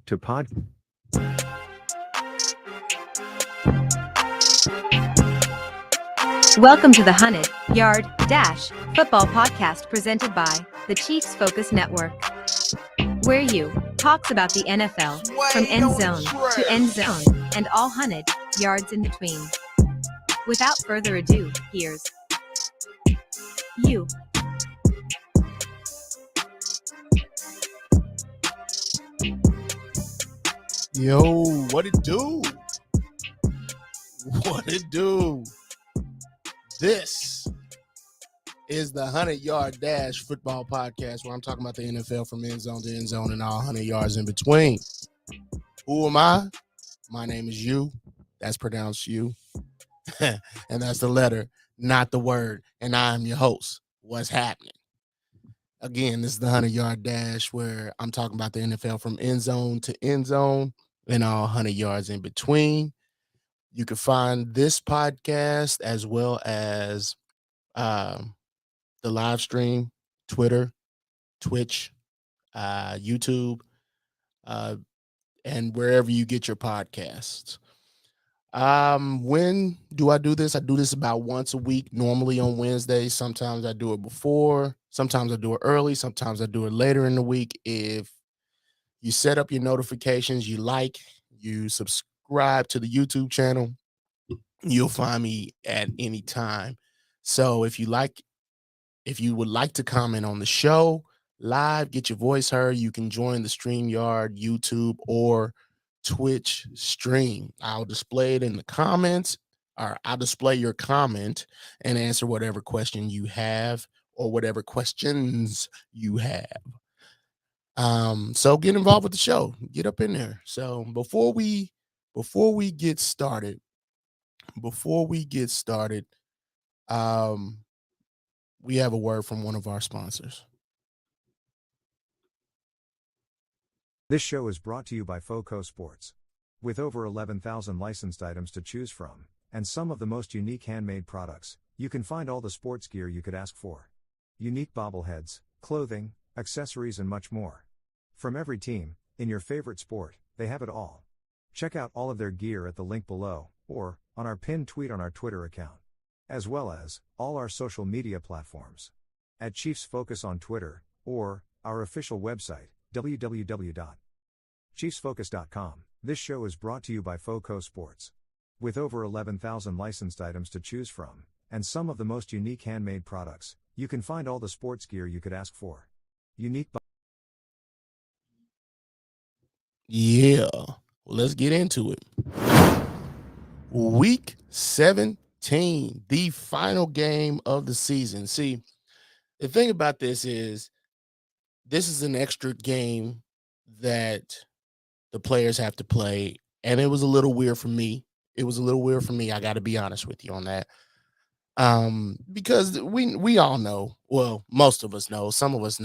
to pod. Welcome to the 100-Yard Dash Football Podcast presented by the Chiefs Focus Network, where you talks about the NFL from end zone to end zone and all 100 yards in between. Without further ado, here's you. Yo, what it do? What it do? This is the 100-Yard Dash Football Podcast, where I'm talking about the NFL from end zone to end zone and all 100 yards in between. Who am I? My name is you. That's pronounced you. And that's the letter, not the word. And I'm your host. What's happening? Again, this is the 100-Yard Dash, where I'm talking about the NFL from end zone to end zone and all 100 yards in between. You can find this podcast as well as the live stream, Twitter, Twitch, YouTube, and wherever you get your podcasts. When do I do this? I do this about once a week, normally on Wednesdays. Sometimes I do it before, sometimes I do it early, sometimes I do it later in the week. If you set up your notifications, you subscribe to the YouTube channel, you'll find me at any time. So if you would like to comment on the show live, get your voice heard, you can join the StreamYard, YouTube, or Twitch stream. I'll display it in the comments, or I'll display your comment and answer whatever question you have or whatever questions you have. So get involved with the show. Get up in there. So before we get started, we have a word from one of our sponsors. This show is brought to you by FoCo Sports. With over 11,000 licensed items to choose from, and some of the most unique handmade products, you can find all the sports gear you could ask for. Unique bobbleheads, clothing, accessories, and much more. From every team, in your favorite sport, they have it all. Check out all of their gear at the link below, or on our pinned tweet on our Twitter account, as well as all our social media platforms. At Chiefs Focus on Twitter, or our official website, www.chiefsfocus.com. This show is brought to you by FoCo Sports. With over 11,000 licensed items to choose from, and some of the most unique handmade products, you can find all the sports gear you could ask for. Unique. Yeah, well, let's get into it. Week 17, the final game of the season. See, the thing about this is an extra game that the players have to play, and it was a little weird for me. I got to be honest with you on that. Because we all know, well, most of us know, some of us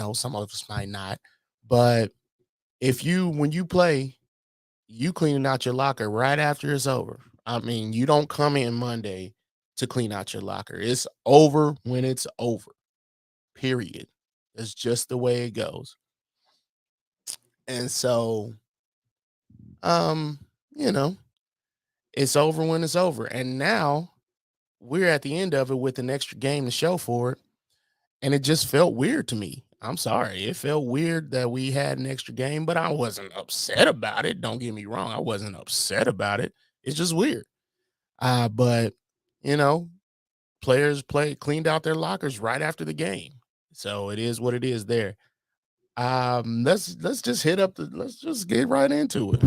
might not, but when you play, you cleaning out your locker right after it's over. I mean, you don't come in Monday to clean out your locker. It's over when it's over. Period. It's just the way it goes. And so, um, you know, it's over when it's over. And now we're at the end of it with an extra game to show for it. And it just felt weird to me. I'm sorry. It felt weird that we had an extra game, but I wasn't upset about it. Don't get me wrong. I wasn't upset about it. It's just weird. But you know, players cleaned out their lockers right after the game. So it is what it is there. Let's just let's just get right into it.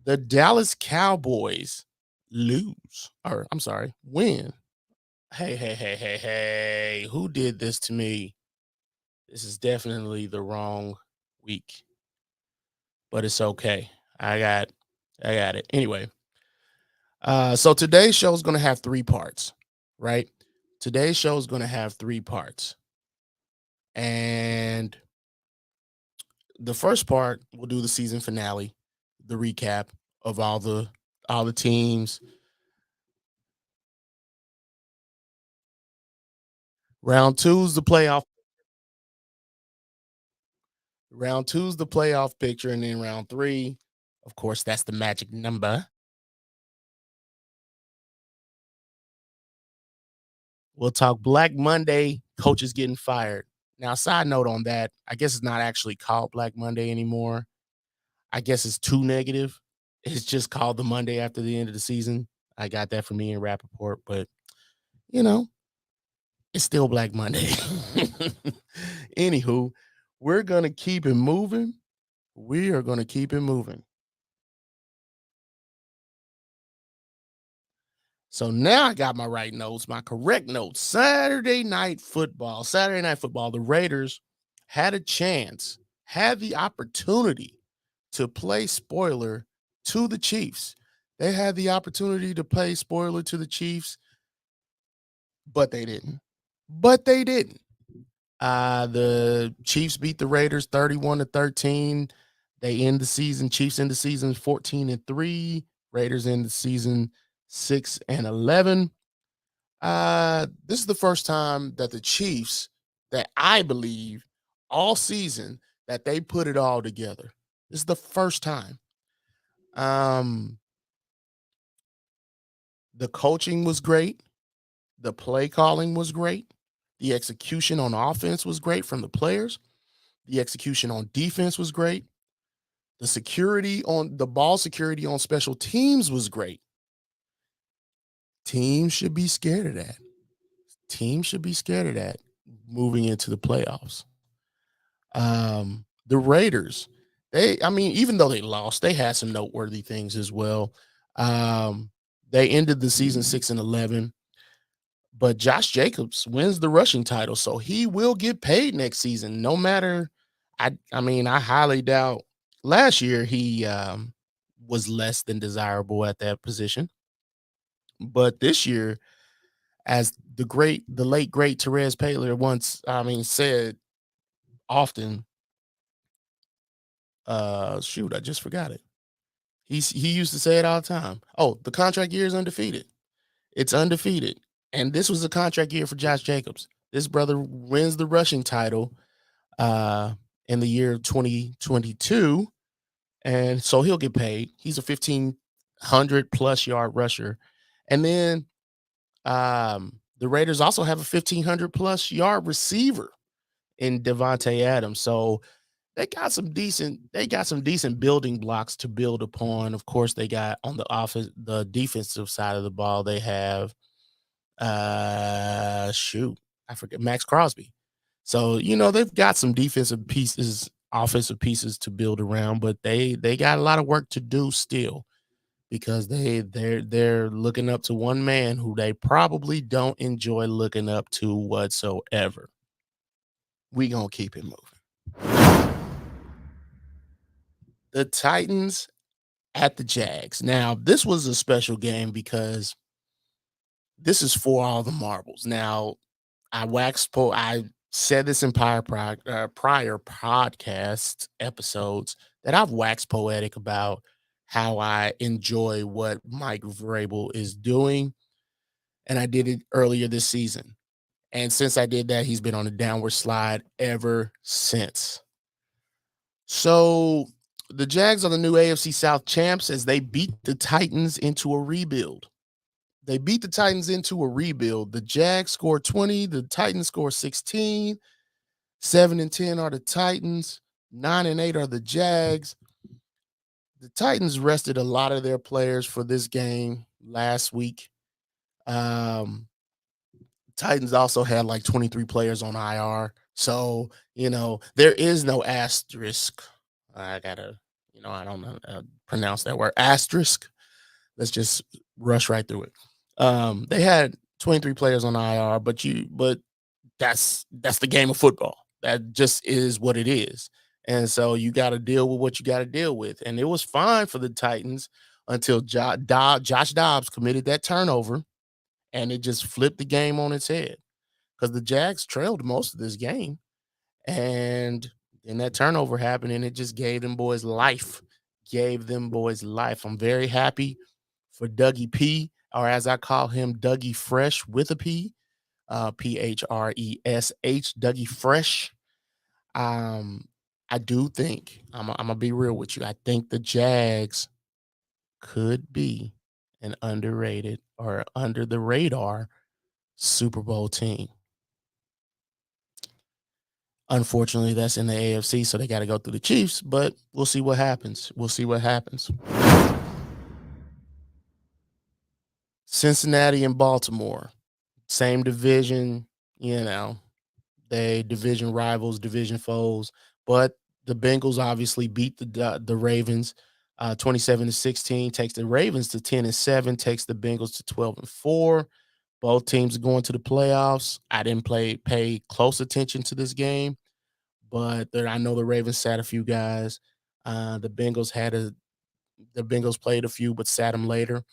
The Dallas Cowboys win. Hey, who did this to me? This is definitely the wrong week, but it's okay. I got it. Anyway, so today's show is going to have 3 parts, right? Today's show is going to have 3 parts. And the first part, we'll do the season finale, the recap of all the teams. Round 2 is the playoff. Round 2 is the playoff picture, and then round 3, of course, that's the magic number. We'll talk Black Monday, coaches getting fired. Now, side note on that, I guess it's not actually called Black Monday anymore. I guess it's too negative. It's just called the Monday after the end of the season. I got that from Ian Rappaport, but, you know, it's still Black Monday. Anywho, we're going to keep it moving. We are going to keep it moving. So now I got my right notes, my correct notes. Saturday night football, the Raiders had a chance, had the opportunity to play spoiler to the Chiefs. They had the opportunity to play spoiler to the Chiefs, but they didn't. The Chiefs beat the Raiders 31-13. They end the season. Chiefs end the season 14-3. Raiders end the season 6-11. This is the first time that the Chiefs, that I believe all season, that they put it all together. This is the first time. The coaching was great. The play calling was great. The execution on offense was great from the players. The execution on defense was great. The security on the ball security on special teams was great. Teams should be scared of that. Teams should be scared of that moving into the playoffs. The Raiders, even though they lost, they had some noteworthy things as well. They ended the season 6-11, but Josh Jacobs wins the rushing title, so he will get paid next season. No matter, I highly doubt. Last year he was less than desirable at that position, but this year, as the late great Therese Paylor once, said often. I just forgot it. He used to say it all the time. Oh, the contract year is undefeated. It's undefeated. And this was a contract year for Josh Jacobs. This brother wins the rushing title in the year 2022. And so he'll get paid. He's a 1,500 plus yard rusher. And then the Raiders also have a 1,500 plus yard receiver in Devontae Adams. So they got some decent building blocks to build upon. Of course, they got on the defensive side of the ball, they have I forget, Max Crosby. So, they've got some defensive pieces, offensive pieces to build around, but they got a lot of work to do still, because they're looking up to one man who they probably don't enjoy looking up to whatsoever. We gonna keep it moving. The Titans at the Jags. Now, this was a special game because this is for all the marbles. Now, I said this in prior podcast episodes that I've waxed poetic about how I enjoy what Mike Vrabel is doing, and I did it earlier this season. And since I did that, he's been on a downward slide ever since. So the Jags are the new AFC South champs as they beat the Titans into a rebuild. The Jags score 20. The Titans score 16. 7-10 are the Titans. 9-8 are the Jags. The Titans rested a lot of their players for this game last week. Titans also had like 23 players on IR. So, there is no asterisk. I gotta, I don't know pronounce that word, asterisk. Let's just rush right through it. They had 23 players on IR, but that's the game of football. That just is what it is. And so you got to deal with what you got to deal with. And it was fine for the Titans until Josh Dobbs committed that turnover, and it just flipped the game on its head, because the Jags trailed most of this game. And then that turnover happened, and it just gave them boys life. I'm very happy for Dougie P, or as I call him, Dougie Fresh with a P, Phresh, Dougie Fresh. I do think I'm gonna be real with you. I think the Jags could be an underrated or under the radar Super Bowl team. Unfortunately, that's in the AFC, so they got to go through the Chiefs, but we'll see what happens. We'll see what happens. Cincinnati and Baltimore, same division, you know, they division rivals, division foes, but the Bengals obviously beat the Ravens 27-16, takes the Ravens to 10-7, takes the Bengals to 12-4. Both teams are going to the playoffs. I didn't pay close attention to this game, but I know the Ravens sat a few guys. The Bengals played a few, but sat them later.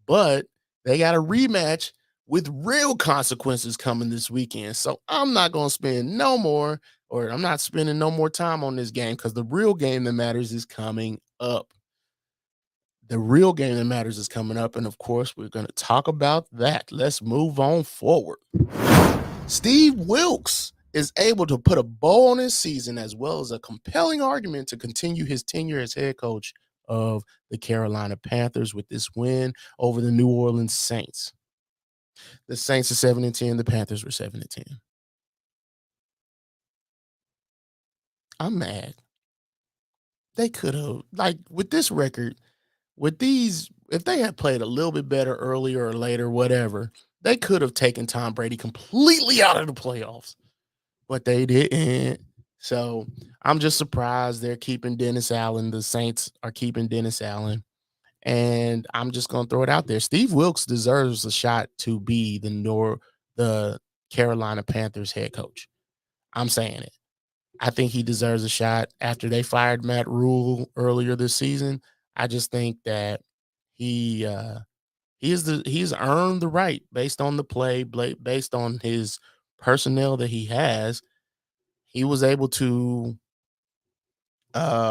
But they got a rematch with real consequences coming this weekend. So I'm not going to spend no more, or I'm not spending no more time on this game because the real game that matters is coming up. The real game that matters is coming up. And of course, we're going to talk about that. Let's move on forward. Steve Wilkes is able to put a bow on his season as well as a compelling argument to continue his tenure as head coach of the Carolina Panthers with this win over the New Orleans Saints. The Saints are 7-10. The Panthers were 7-10. I'm mad. They could have, like, with this record, with these, if they had played a little bit better earlier or later, whatever, they could have taken Tom Brady completely out of the playoffs, but they didn't. So I'm just surprised they're keeping Dennis Allen. The Saints are keeping Dennis Allen. And I'm just going to throw it out there. Steve Wilkes deserves a shot to be the Carolina Panthers head coach. I'm saying it. I think he deserves a shot after they fired Matt Rule earlier this season. I just think that he's earned the right based on the play, based on his personnel that he has. He was able to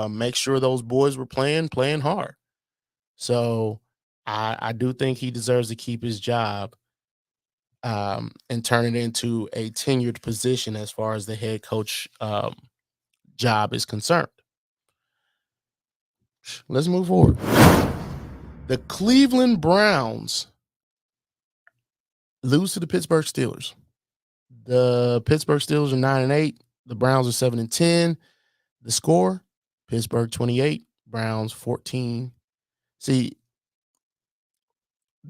make sure those boys were playing hard. So I do think he deserves to keep his job and turn it into a tenured position as far as the head coach job is concerned. Let's move forward. The Cleveland Browns lose to the Pittsburgh Steelers. The Pittsburgh Steelers are 9-8. The Browns are 7-10. The score: Pittsburgh 28, Browns 14. See,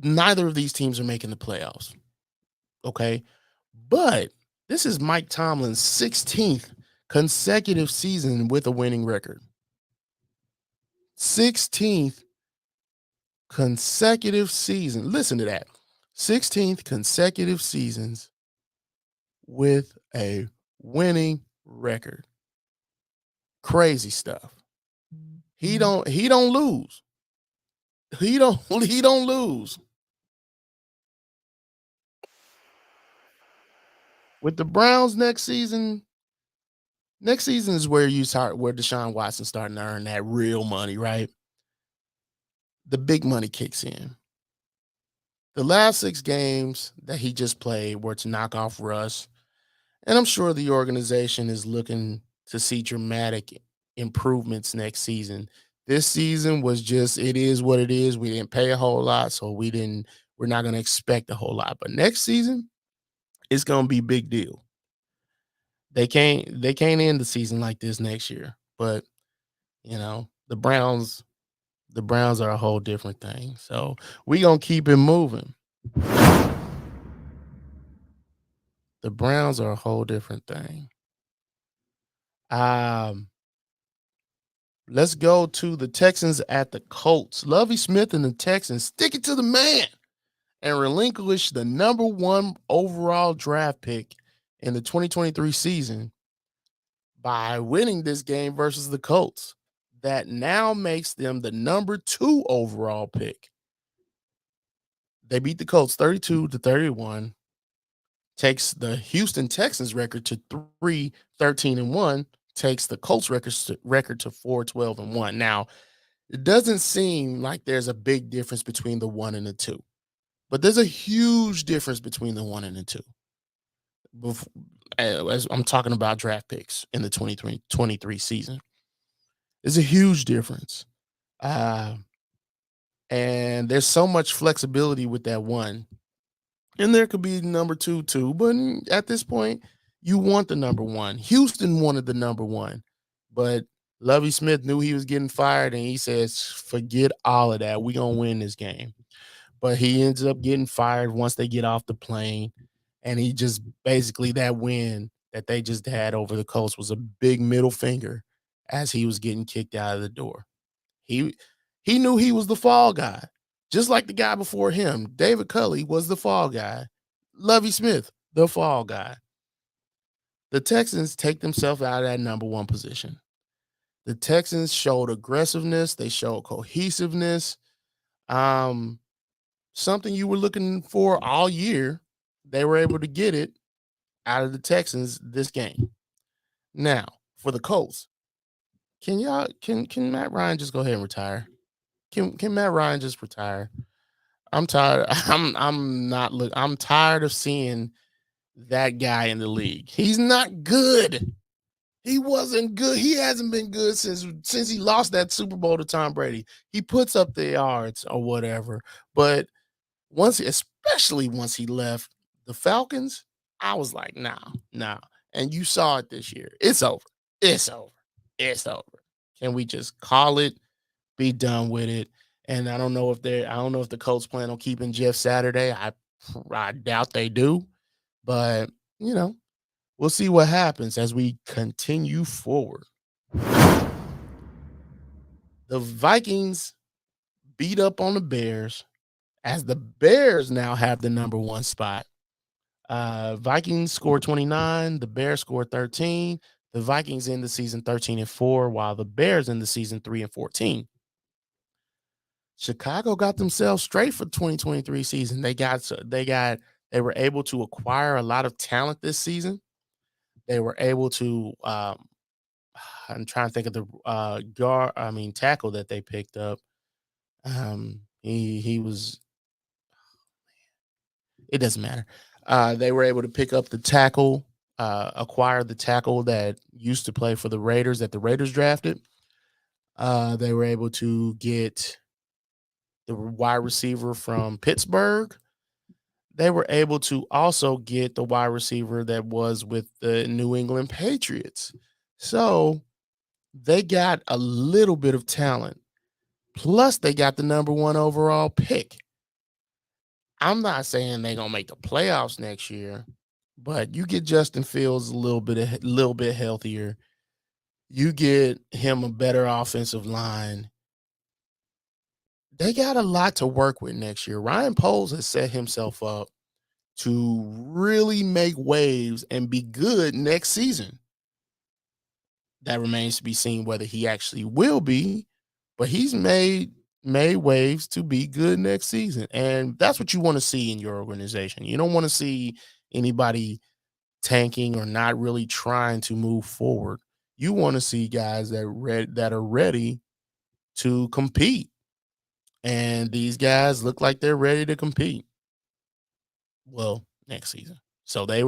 neither of these teams are making the playoffs. Okay. But this is Mike Tomlin's 16th consecutive season with a winning record. 16th consecutive season. Listen to that. 16th consecutive seasons with a winning record. Crazy stuff. He don't lose. He don't lose. With the Browns next season is where where Deshaun Watson starting to earn that real money, right? The big money kicks in. The last 6 games that he just played were to knock off Russ, and I'm sure the organization is looking to see dramatic improvements next season. This season was just, it is what it is. We didn't pay a whole lot, so we're not going to expect a whole lot. But next season, it's going to be big deal. They can't end the season like this next year. But, the Browns are a whole different thing. So we're going to keep it moving. The Browns are a whole different thing. Let's go to the Texans at the Colts. Lovie Smith and the Texans stick it to the man and relinquish the number 1 overall draft pick in the 2023 season by winning this game versus the Colts. That now makes them the number 2 overall pick. They beat the Colts 32-31, takes the Houston Texans record to 3-13-1, takes the Colts record to 4-12-1. Now, it doesn't seem like there's a big difference between the 1 and the 2, but there's a huge difference between the 1 and the 2. as I'm talking about draft picks in the 2023 season. It's a huge difference. Uh, and there's so much flexibility with that one. And there could be number two too, but at this point, you want the number one. Houston wanted the number one, but Lovie Smith knew he was getting fired, and he says, "Forget all of that. We're gonna win this game." But he ends up getting fired once they get off the plane, and he just basically that win that they just had over the Colts was a big middle finger as he was getting kicked out of the door. He he knew he was the fall guy, just like the guy before him. David Culley was the fall guy. Lovie Smith, the fall guy. The Texans take themselves out of that number one position. The Texans showed aggressiveness. They showed cohesiveness. Um, Something you were looking for all year. They were able to get it out of the Texans this game. Now, for the Colts, can Matt Ryan just go ahead and retire? Can Matt Ryan just retire? I'm tired. I'm not look. I'm tired of seeing that guy in the league. He's not good. He wasn't good. He hasn't been good since he lost that Super Bowl to Tom Brady. He puts up the yards or whatever, but especially once he left the Falcons, I was like, nah. And you saw it this year. It's over. It's over. It's over. Can we just call it? Be done with it. And I don't know if the Colts plan on keeping Jeff Saturday. I doubt they do, but we'll see what happens as we continue forward. The Vikings beat up on the Bears as the Bears now have the number one spot. Vikings scored 29, the Bears scored 13. The Vikings in the season 13-4, while the Bears in the season 3-14. Chicago got themselves straight for the 2023 season. They were able to acquire a lot of talent this season. They were able to I'm trying to think of the tackle that they picked up. He was it doesn't matter. They were able to pick up the tackle, acquire the tackle that used to play for the Raiders that the Raiders drafted. They were able to get the wide receiver from Pittsburgh. They were able to also get the wide receiver that was with the New England Patriots. So they got a little bit of talent. Plus, they got the number one overall pick. I'm not saying they're gonna make the playoffs next year, but you get Justin Fields a little bit healthier. You get him a better offensive line. They got a lot to work with next year. Ryan Poles has set himself up to really make waves and be good next season. That remains to be seen whether he actually will be, but he's made waves to be good next season. And that's what you want to see in your organization. You don't want to see anybody tanking or not really trying to move forward. You want to see guys that are ready to compete. And these guys look like they're ready to compete. Well, next season. So they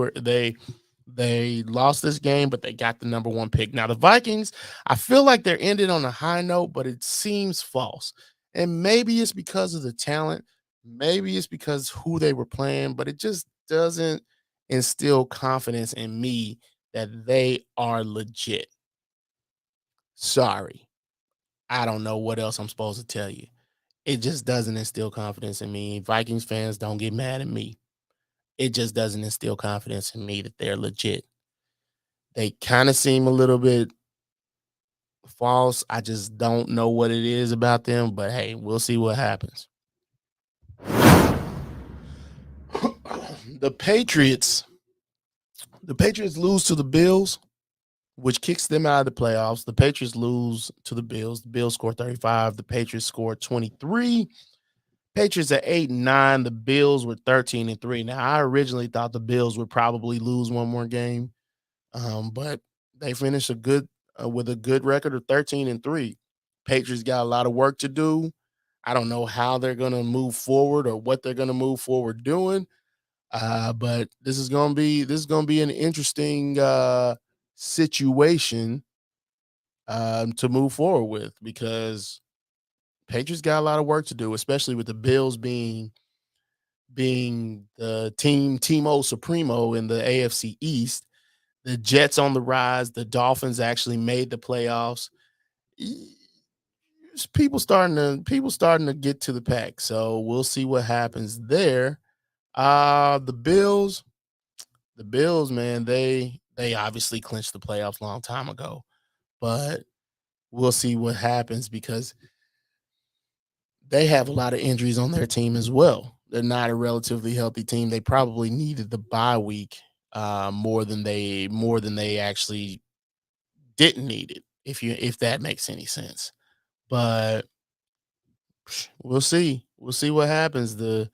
lost this game, but they got the number one pick. Now the Vikings, I feel like they're ended on a high note, but it seems false. And maybe it's because of the talent, maybe it's because who they were playing, but it just doesn't instill confidence in me that they are legit. Sorry. I don't know what else I'm supposed to tell you. It just doesn't instill confidence in me. Vikings fans, don't get mad at me. It just doesn't instill confidence in me that they're legit. They kind of seem a little bit false. I just don't know what it is about them, but hey, we'll see what happens. The Patriots lose to the Bills, which kicks them out of the playoffs. The Patriots lose to the Bills. The Bills score 35. The Patriots score 23. Patriots at 8-9. The Bills were 13-3. Now, I originally thought the Bills would probably lose one more game, but they finished with a good record of 13-3. Patriots got a lot of work to do. I don't know how they're going to move forward or what they're going to move forward doing, But this is gonna be an interesting situation to move forward with, because Patriots got a lot of work to do, especially with the Bills being the Teamo Supremo in the AFC East. The Jets on the rise. The Dolphins actually made the playoffs. People starting to get to the pack. So we'll see what happens there. The Bills, man, they obviously clinched the playoffs a long time ago, but we'll see what happens because they have a lot of injuries on their team as well. They're not a relatively healthy team. They probably needed the bye week more than they actually didn't need it. If that makes any sense, but we'll see. We'll see what happens. The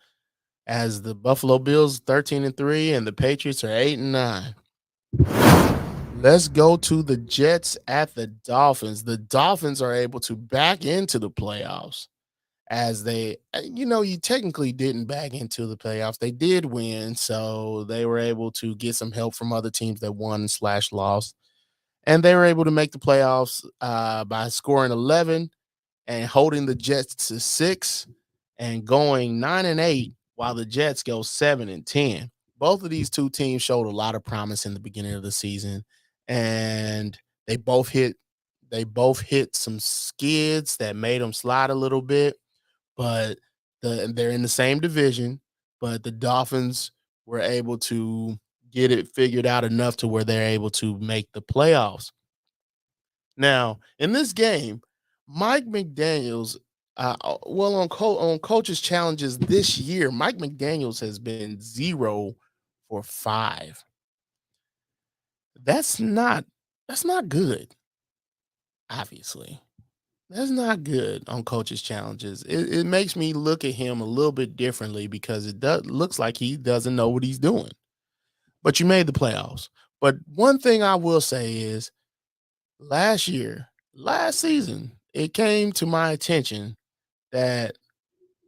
Buffalo Bills 13-3 and the Patriots are 8-9. Let's go to the Jets at the Dolphins. The Dolphins are able to back into the playoffs as you technically didn't back into the playoffs. They did win, so they were able to get some help from other teams that won/lost, and they were able to make the playoffs by scoring 11 and holding the Jets to 6 and going 9-8, while the Jets go 7-10. Both of these two teams showed a lot of promise in the beginning of the season, and they both hit some skids that made them slide a little bit, but they're in the same division, but the Dolphins were able to get it figured out enough to where they're able to make the playoffs. Now, in this game, Mike McDaniels, on coaches challenges this year, Mike McDaniels has been 0 for 5. That's not that's not good. Obviously, that's not good on coaches challenges. It makes me look at him a little bit differently because it looks like he doesn't know what he's doing. But you made the playoffs. But one thing I will say is last season, it came to my attention that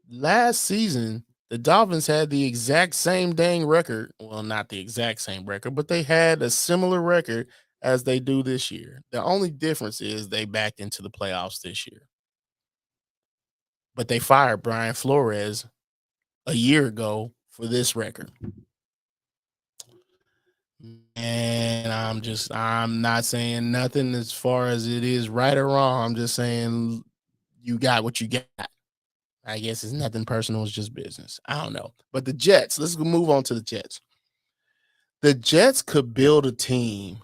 last season the Dolphins had the exact same dang record. Well, not the exact same record, but they had a similar record as they do this year. The only difference is they backed into the playoffs this year. But they fired Brian Flores a year ago for this record. And I'm not saying nothing as far as it is right or wrong. I'm just saying you got what you got. I guess it's nothing personal. It's just business. I don't know. But the Jets, let's move on to the Jets. The Jets could build a team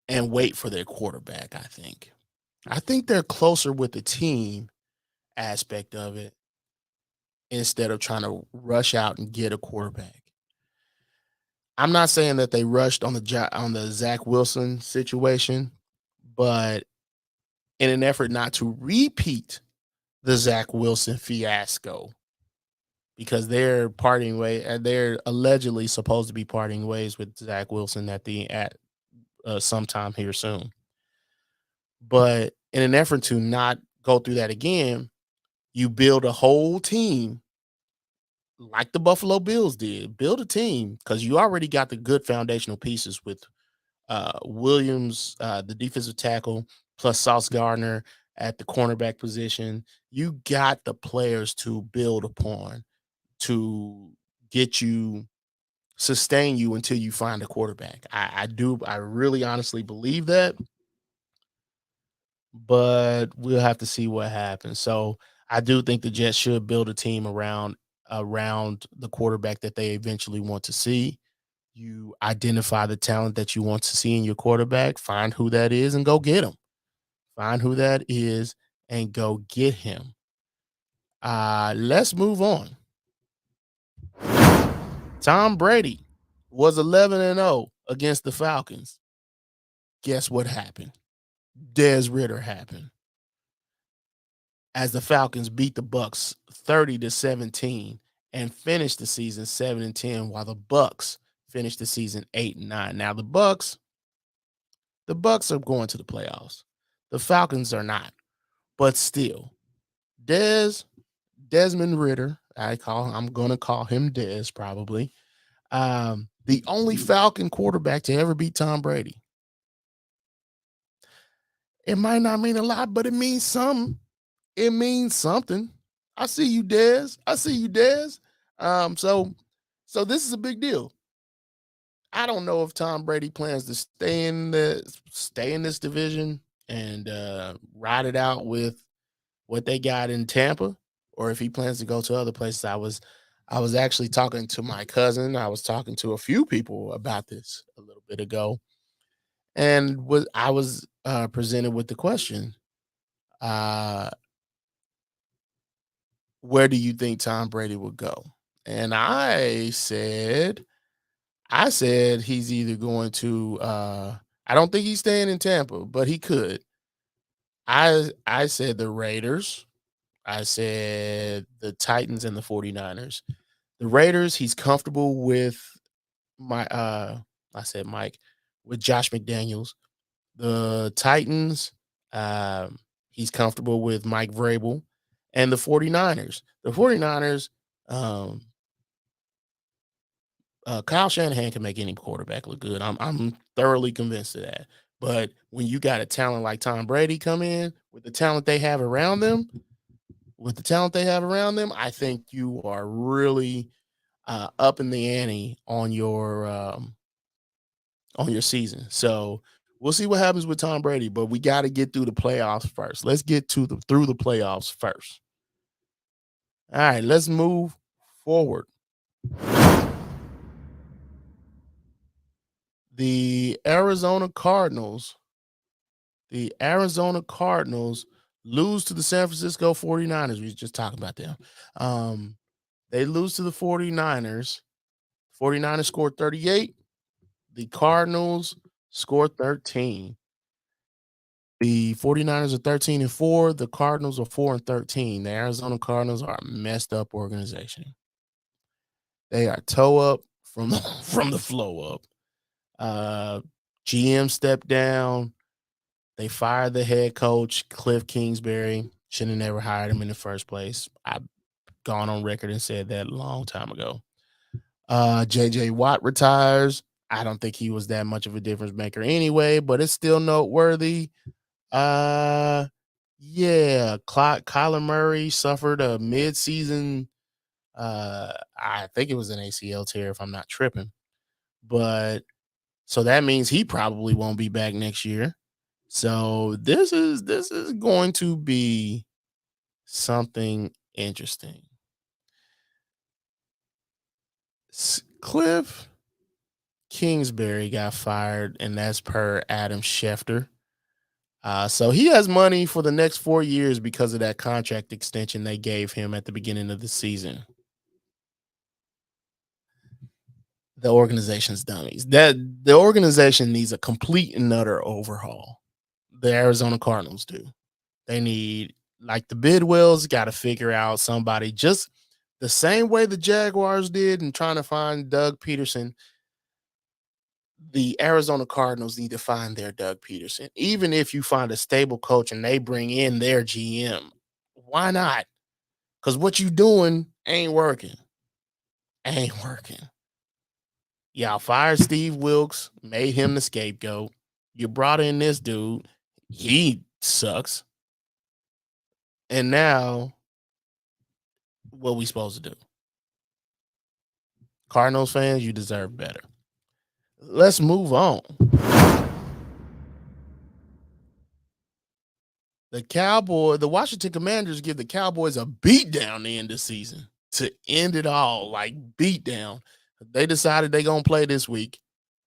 and wait for their quarterback, I think. I think they're closer with the team aspect of it instead of trying to rush out and get a quarterback. I'm not saying that they rushed on the Zach Wilson situation, but in an effort not to repeat the Zach Wilson fiasco, because they're parting way and they're allegedly supposed to be parting ways with Zach Wilson at sometime here soon. But in an effort to not go through that again, you build a whole team like the Buffalo Bills did. Build a team because you already got the good foundational pieces with Williams, the defensive tackle, plus Sauce Gardner at the cornerback position. You got the players to build upon to get you sustain you until you find a quarterback. I really honestly believe that, but we'll have to see what happens. So I do think the Jets should build a team around the quarterback that they eventually want to see. You identify the talent that you want to see in your quarterback, find who that is, and go get him. Find who that is and go get him. Let's move on. Tom Brady was 11-0 against the Falcons. Guess what happened? Des Ridder happened as the Falcons beat the Bucks 30-17 and finished the season 7-10, while the Bucks finished the season 8-9. Now the Bucks are going to the playoffs. The Falcons are not, but still, Desmond Ridder, I'm gonna call him Dez probably. The only Falcon quarterback to ever beat Tom Brady. It might not mean a lot, but it means something. It means something. I see you, Dez. I see you, Dez. So this is a big deal. I don't know if Tom Brady plans to stay in this division and ride it out with what they got in Tampa, or if he plans to go to other places. I was actually talking to my cousin. I was talking to a few people about this a little bit ago, and I was presented with the question, uh, where do you think Tom Brady would go? And I said he's either going to I don't think he's staying in Tampa, but he could. I said the Raiders. I said the Titans and the 49ers. The Raiders, he's comfortable with my I said Mike with Josh McDaniels. The Titans, he's comfortable with Mike Vrabel. And the 49ers. The 49ers, Kyle Shanahan can make any quarterback look good. I'm thoroughly convinced of that. But when you got a talent like Tom Brady come in with the talent they have around them, I think you are really up in the ante on your season. So we'll see what happens with Tom Brady, but we got to get through the playoffs first. Let's get through the playoffs first. All right, let's move forward. The Arizona Cardinals lose to the San Francisco 49ers. We were just talking about them. They lose to the 49ers. 49ers scored 38. The Cardinals scored 13. The 49ers are 13-4. The Cardinals are 4-13. The Arizona Cardinals are a messed up organization. They are toe up from the flow up. GM stepped down. They fired the head coach, Cliff Kingsbury. Should have never hired him in the first place. I've gone on record and said that a long time ago. JJ Watt retires. I don't think he was that much of a difference maker anyway, but it's still noteworthy. Yeah, Kyler Murray suffered a mid-season, I think it was an ACL tear if I'm not tripping. But so that means he probably won't be back next year. So this is going to be something interesting. Cliff Kingsbury got fired, and that's per Adam Schefter. So he has money for the next 4 years because of that contract extension they gave him at the beginning of the season. The organization's dummies. The organization needs a complete and utter overhaul. The Arizona Cardinals do. They need, like the Bidwells, got to figure out somebody just the same way the Jaguars did in trying to find Doug Peterson. The Arizona Cardinals need to find their Doug Peterson. Even if you find a stable coach and they bring in their GM, why not? Because what you doing ain't working. Y'all fired Steve Wilkes, made him the scapegoat. You brought in this dude. He sucks. And now, what we supposed to do? Cardinals fans, you deserve better. Let's move on. The Washington Commanders give the Cowboys a beatdown to end the season. To end it all, like beatdown. They decided they're going to play this week.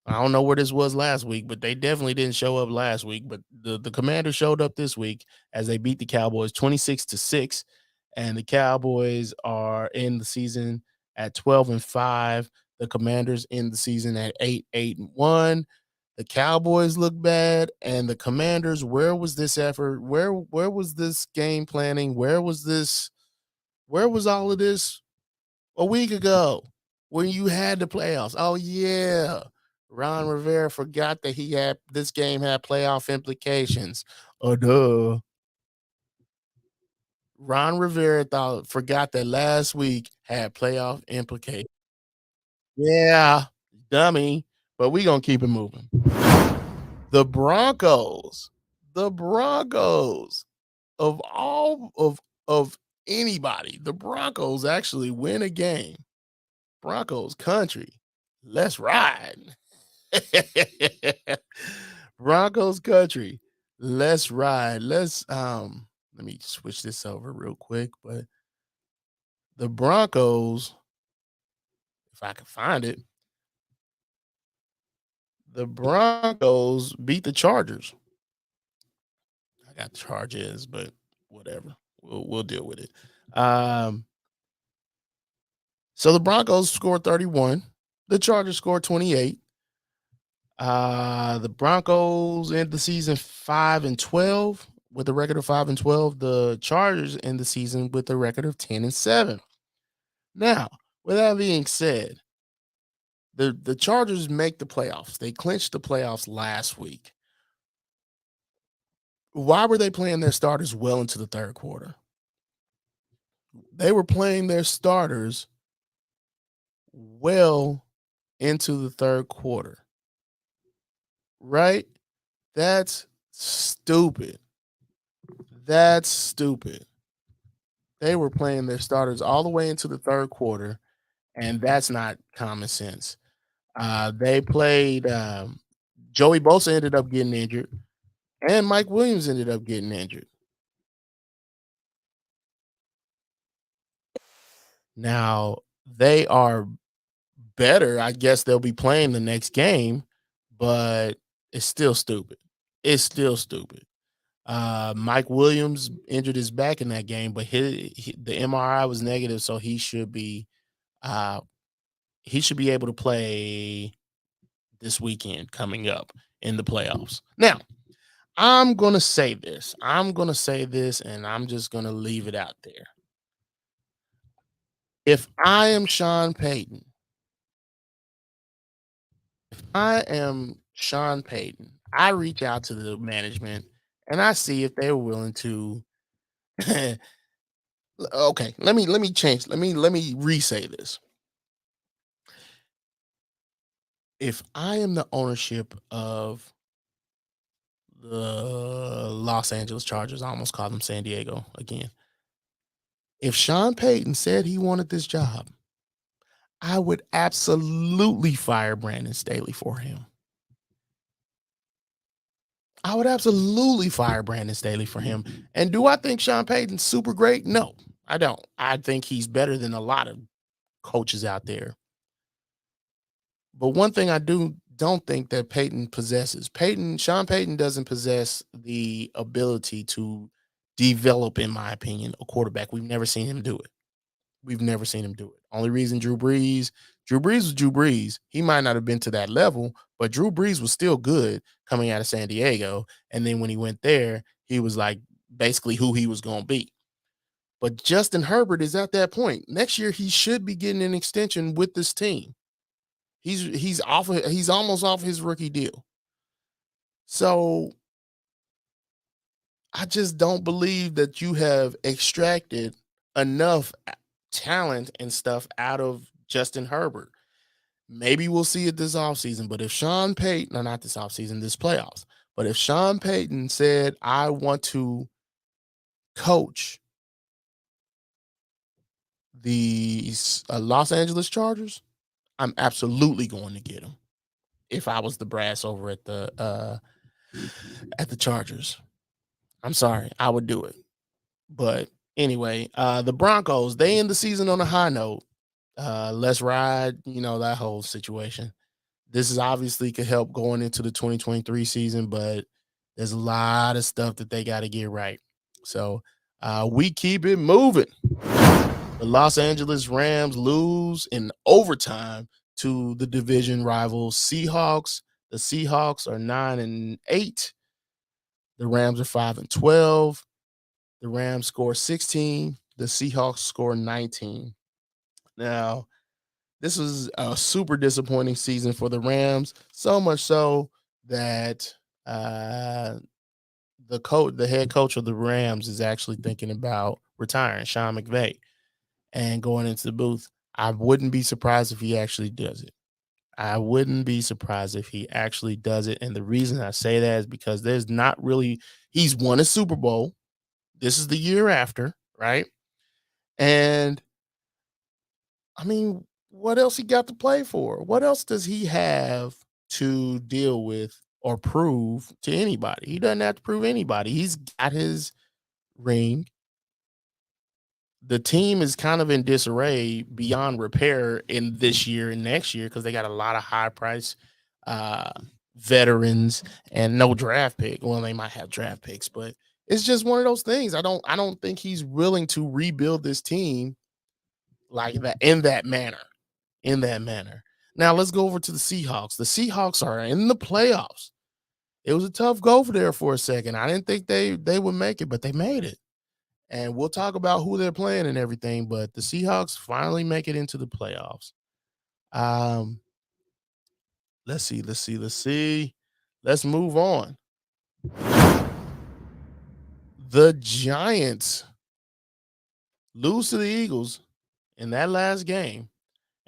I don't know where this was last week, but they definitely didn't show up last week. But the Commanders showed up this week as they beat the Cowboys 26-6. And the Cowboys are in the season at 12-5. The Commanders in the season at 8-1. The Cowboys look bad, and the Commanders, where was this effort? Where was this game planning? Where was all of this a week ago when you had the playoffs? Oh, yeah. Ron Rivera forgot that this game had playoff implications. Oh, duh. Ron Rivera forgot that last week had playoff implications. Yeah, dummy. But we gonna keep it moving. The Broncos, the Broncos of all of anybody, the Broncos actually win a game. Broncos country, let's ride. Broncos country, let's ride. Let me switch this over real quick, but the Broncos, if I can find it, the Broncos beat the Chargers. I got Chargers, but whatever. We'll deal with it. So the Broncos scored 31. The Chargers scored 28. The Broncos end the season 5-12 with a record of 5-12. The Chargers end the season with a record of 10-7. Now, with that being said, the Chargers make the playoffs. They clinched the playoffs last week. Why were they playing their starters well into the third quarter? They were playing their starters well into the third quarter. Right? That's stupid. That's stupid. They were playing their starters all the way into the third quarter, and that's not common sense. They played Joey Bosa ended up getting injured, and Mike Williams ended up getting injured. Now they are better. I guess they'll be playing the next game, but it's still stupid. It's still stupid. Mike Williams injured his back in that game, but the MRI was negative, so he should be able to play this weekend coming up in the playoffs. Now, I'm gonna say this. And I'm just gonna leave it out there. If I am Sean Payton, I reach out to the management and I see if they're willing to. Okay, let me change. Let me re-say this. If I am the ownership of the Los Angeles Chargers, I almost called them San Diego again. If Sean Payton said he wanted this job, I would absolutely fire Brandon Staley for him. I would absolutely fire Brandon Staley for him. And do I think Sean Payton's super great? No, I don't. I think he's better than a lot of coaches out there. But one thing I don't think that Payton possesses. Sean Payton doesn't possess the ability to develop, in my opinion, a quarterback. We've never seen him do it. Only reason Drew Brees was Drew Brees. He might not have been to that level, but Drew Brees was still good coming out of San Diego. And then when he went there, he was like basically who he was going to be. But Justin Herbert is at that point. Next year, he should be getting an extension with this team. He's almost off his rookie deal. So I just don't believe that you have extracted enough talent and stuff out of Justin Herbert. Maybe we'll see it this offseason, but if Sean Payton, no, not this offseason, this playoffs, but if Sean Payton said, I want to coach the Los Angeles Chargers, I'm absolutely going to get him if I was the brass over at the Chargers. I'm sorry, I would do it. But anyway, the Broncos, they end the season on a high note. Let's ride, that whole situation. This is obviously could help going into the 2023 season, but there's a lot of stuff that they got to get right. So we keep it moving. The Los Angeles Rams lose in overtime to the division rival Seahawks. The Seahawks are 9-8. The Rams are 5-12. The Rams score 16. The Seahawks score 19. Now, this was a super disappointing season for the Rams, so much so that the head coach of the Rams is actually thinking about retiring, Sean McVay. and going into the booth. I wouldn't be surprised if he actually does it. I wouldn't be surprised if he actually does it. And the reason I say that is because there's not really, he's won a Super Bowl. This is the year after, right? And I mean, what else he got to play for? What else does he have to deal with or prove to anybody? He doesn't have to prove anybody. He's got his ring. The team is kind of in disarray beyond repair in this year and next year because they got a lot of high price uh, veterans and no draft pick. Well, they might have draft picks, but it's just one of those things. I don't think he's willing to rebuild this team like that in that manner. In that manner. Now let's go over to the Seahawks. The Seahawks are in the playoffs. It was a tough go for there for a second. I didn't think they would make it, but they made it. And we'll talk about who they're playing and everything, but the Seahawks finally make it into the playoffs. Um, let's see. Let's move on. The Giants lose to the Eagles in that last game.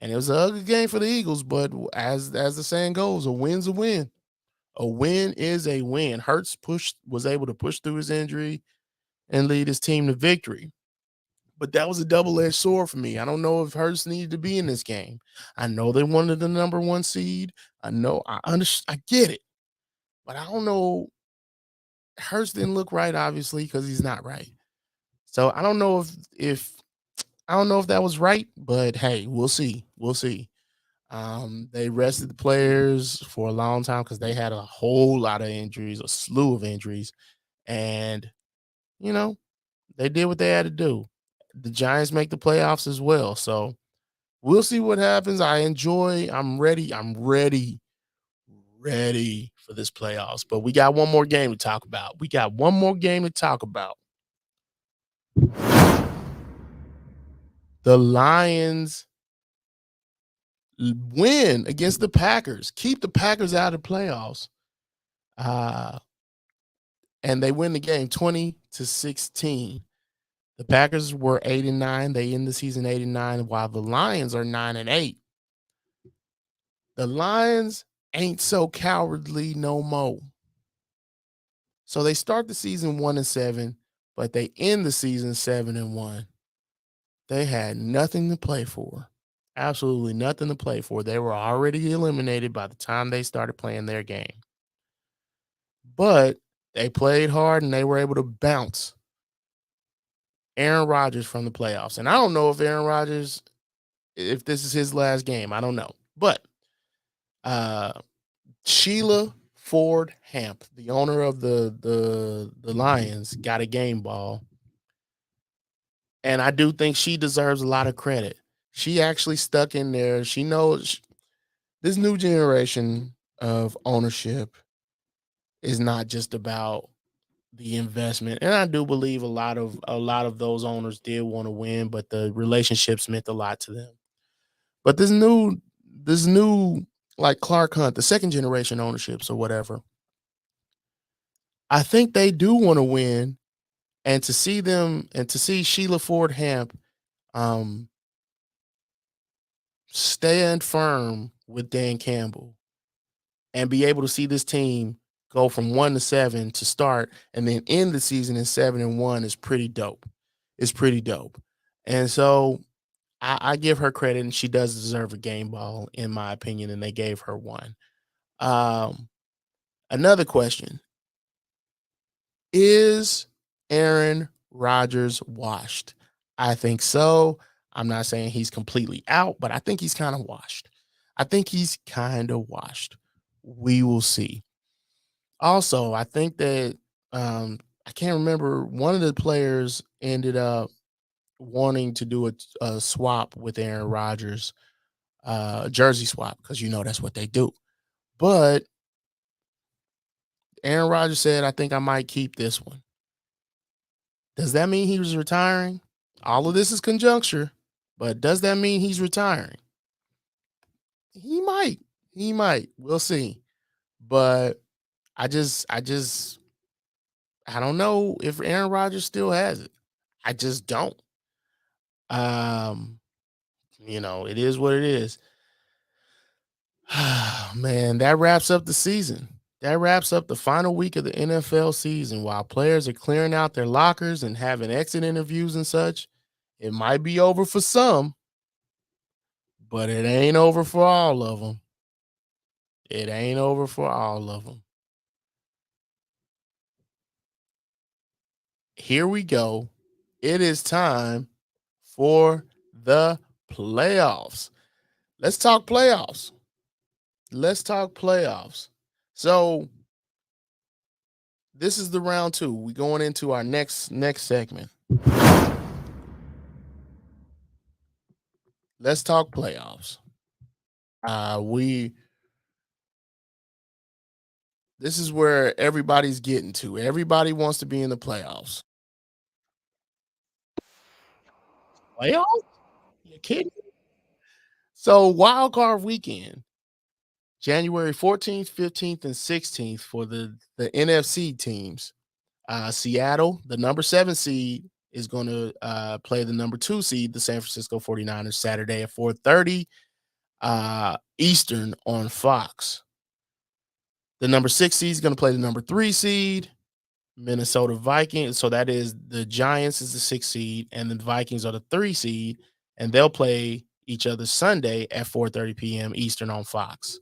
And it was an ugly game for the Eagles, but as the saying goes, a win's a win. A win is a win. Hurts was able to push through his injury and lead his team to victory. But that was a double-edged sword for me. I don't know if Hurts needed to be in this game. I know they wanted the number 1 seed. I know I get it. But I don't know. Hurts didn't look right, obviously, because he's not right. So I don't know if I don't know if that was right, but hey, we'll see. We'll see. They rested the players for a long time because they had a whole lot of injuries, a slew of injuries, and you know they did what they had to do. The Giants make the playoffs as well, so we'll see what happens. I'm ready. I'm ready for this playoffs. But we got one more game to talk about. The Lions win against the Packers, keep the Packers out of the playoffs. And they win the game 20-16. The Packers were 8-9. They end the season 8-9, while the Lions are 9-8. The Lions ain't so cowardly no more. So they start the season 1-7, but they end the season 7-1. They had nothing to play for. Absolutely nothing to play for. They were already eliminated by the time they started playing their game. But they played hard and they were able to bounce Aaron Rodgers from the playoffs. And I don't know if Aaron Rodgers, if this is his last game. I don't know. But Sheila Ford Hamp, the owner of the Lions, got a game ball. And I do think she deserves a lot of credit. She actually stuck in there. She knows this new generation of ownership is not just about the investment. And I do believe a lot of those owners did want to win, but the relationships meant a lot to them. But this new like Clark Hunt, the second generation ownerships or whatever, I think they do want to win. And to see Sheila Ford Hamp stand firm with Dan Campbell and be able to see this team go from 1-7 to start and then end the season in 7-1 is pretty dope. It's pretty dope. And so I give her credit, and she does deserve a game ball, in my opinion, and they gave her one. Another question. Is Aaron Rodgers washed? I think so. I'm not saying he's completely out, but I think he's kind of washed. We will see. Also, I think that I can't remember, one of the players ended up wanting to do a swap with Aaron Rodgers, jersey swap, because that's what they do. But Aaron Rodgers said, I think I might keep this one. Does that mean he was retiring? All of this is conjecture, but does that mean he's retiring? He might. He might. We'll see. But I don't know if Aaron Rodgers still has it. I just don't. Um, it is what it is. Man, that wraps up the season. That wraps up the final week of the NFL season. While players are clearing out their lockers and having exit interviews and such, it might be over for some, but it ain't over for all of them. It ain't over for all of them. Here we go. It is time for the playoffs. Let's talk playoffs. Let's talk playoffs. So this is the round 2. We're going into our next segment. Let's talk playoffs. This is where everybody's getting to. Everybody wants to be in the playoffs. Playoffs? You kidding? So wild card weekend, January 14th, 15th, and 16th for the NFC teams. Seattle, the number 7 seed, is going to play the number 2 seed, the San Francisco 49ers, Saturday at 4:30 Eastern on Fox. The number 6 seed is going to play the number 3 seed, Minnesota Vikings. So that is the Giants is the 6 seed, and the Vikings are the 3 seed, and they'll play each other Sunday at 4:30 p.m. Eastern on Fox.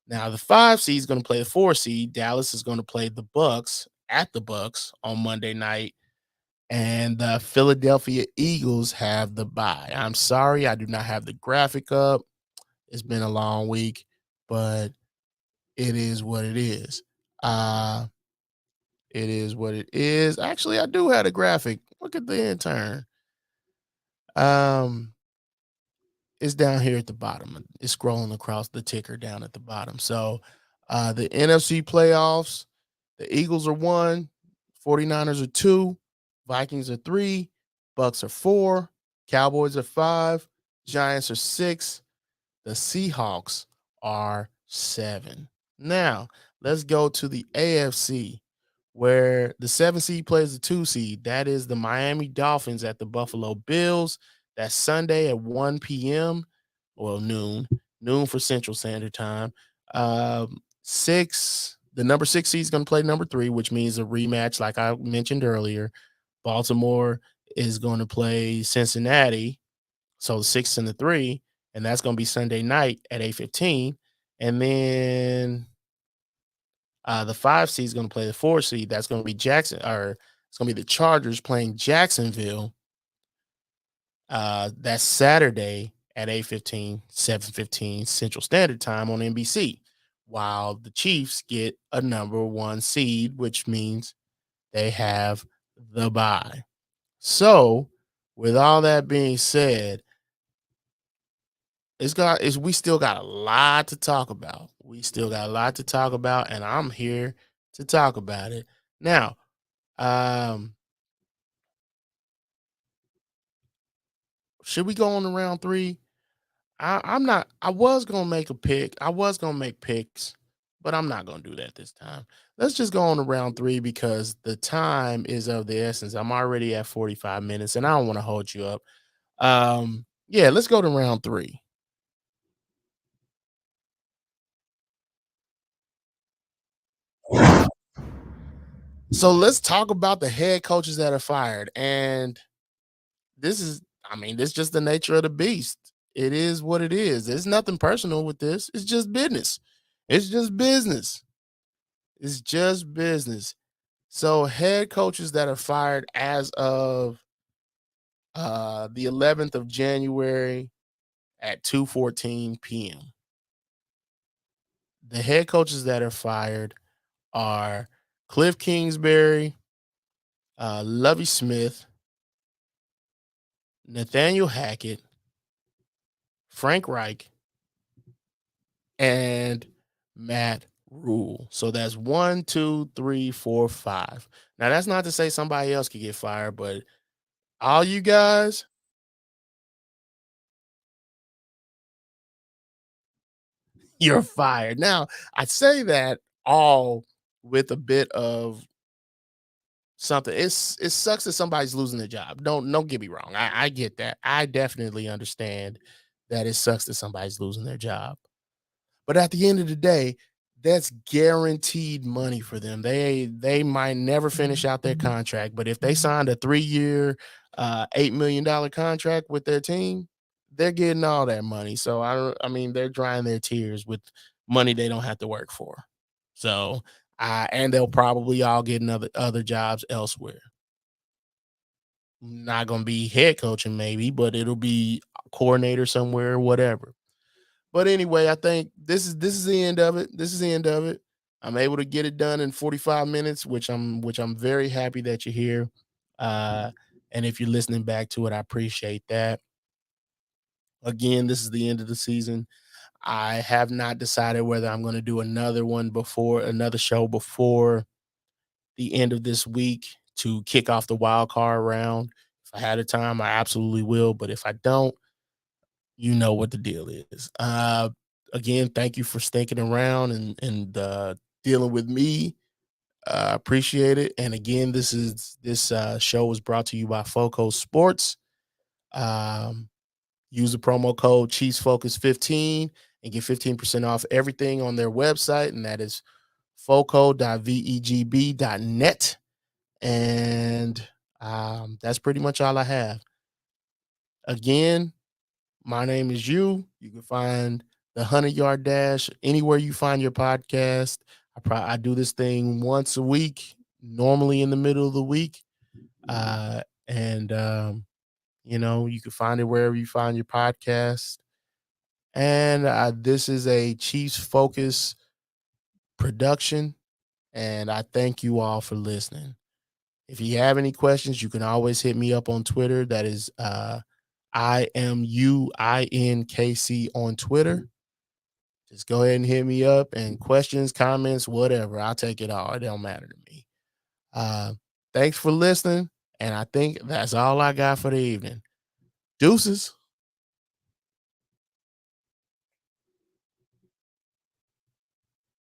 Now the 5 seed is going to play the 4 seed. Dallas is going to play the Bucks at the Bucks on Monday night, and the Philadelphia Eagles have the bye. I'm sorry, I do not have the graphic up. It's been a long week, but it is what it is. It is what it is. Actually, I do have the graphic. Look at the intern. It's down here at the bottom. It's scrolling across the ticker down at the bottom. So the NFC playoffs, the Eagles are 1, 49ers are 2, Vikings are 3, Bucks are 4, Cowboys are 5, Giants are 6, the Seahawks are 7. Now, let's go to the AFC, where the 7 seed plays the 2 seed. That is the Miami Dolphins at the Buffalo Bills. That's Sunday at 1 p.m. Well, noon for Central Standard Time. The number 6 seed is going to play number 3, which means a rematch, like I mentioned earlier. Baltimore is going to play Cincinnati, so the 6 and the 3, and that's going to be Sunday night at 8:15. And then the 5 seed is going to play the 4 seed. That's going to be Jackson, or it's going to be the Chargers playing Jacksonville. That's Saturday at 8:15, 7:15 Central Standard Time on NBC, while the Chiefs get a number 1 seed, which means they have the bye. So, with all that being said, we still got a lot to talk about. We still got a lot to talk about, and I'm here to talk about it. Now, should we go on to round 3? I'm not. I was gonna make a pick. I was gonna make picks, but I'm not gonna do that this time. Let's just go on to round 3 because the time is of the essence. I'm already at 45 minutes, and I don't want to hold you up. Yeah, let's go to round 3. So let's talk about the head coaches that are fired. And this is, this is just the nature of the beast. It is what it is. There's nothing personal with this. It's just business. It's just business. It's just business. So head coaches that are fired as of the 11th of January at 2:14 p.m. The head coaches that are fired are Cliff Kingsbury, Lovie Smith, Nathaniel Hackett, Frank Reich, and Matt Rule. So that's 1, 2, 3, 4, 5. Now that's not to say somebody else could get fired, but all you guys, you're fired. Now I say that all with a bit of something. It sucks that somebody's losing their job. Don't get me wrong. I get that. I definitely understand that it sucks that somebody's losing their job. But at the end of the day, that's guaranteed money for them. They might never finish out their contract, but if they signed a 3-year, $8 million contract with their team, they're getting all that money. So I mean, they're drying their tears with money they don't have to work for. So and they'll probably all get other jobs elsewhere. Not gonna be head coaching, maybe, but it'll be coordinator somewhere, whatever. But anyway, I think this is the end of it. This is the end of it. I'm able to get it done in 45 minutes, which I'm very happy that you're here. And if you're listening back to it, I appreciate that. Again, this is the end of the season. I have not decided whether I'm going to do another show before the end of this week to kick off the wild card round. If I had the time, I absolutely will. But if I don't, you know what the deal is. Again, thank you for sticking around and dealing with me. Appreciate it. And again, this show was brought to you by FoCo Sports. Use the promo code ChiefsFocus15 and get 15% off everything on their website, and that is foco.vegb.net. And that's pretty much all I have. Again, my name is You. You can find the 100-Yard Dash anywhere you find your podcast. I do this thing once a week, normally in the middle of the week. And you can find it wherever you find your podcast. And this is a Chiefs Focus production. And I thank you all for listening. If you have any questions, you can always hit me up on Twitter. That is IMUINKC on Twitter. Just go ahead and hit me up, and questions, comments, whatever. I'll take it all. It don't matter to me. Thanks for listening. And I think that's all I got for the evening. Deuces.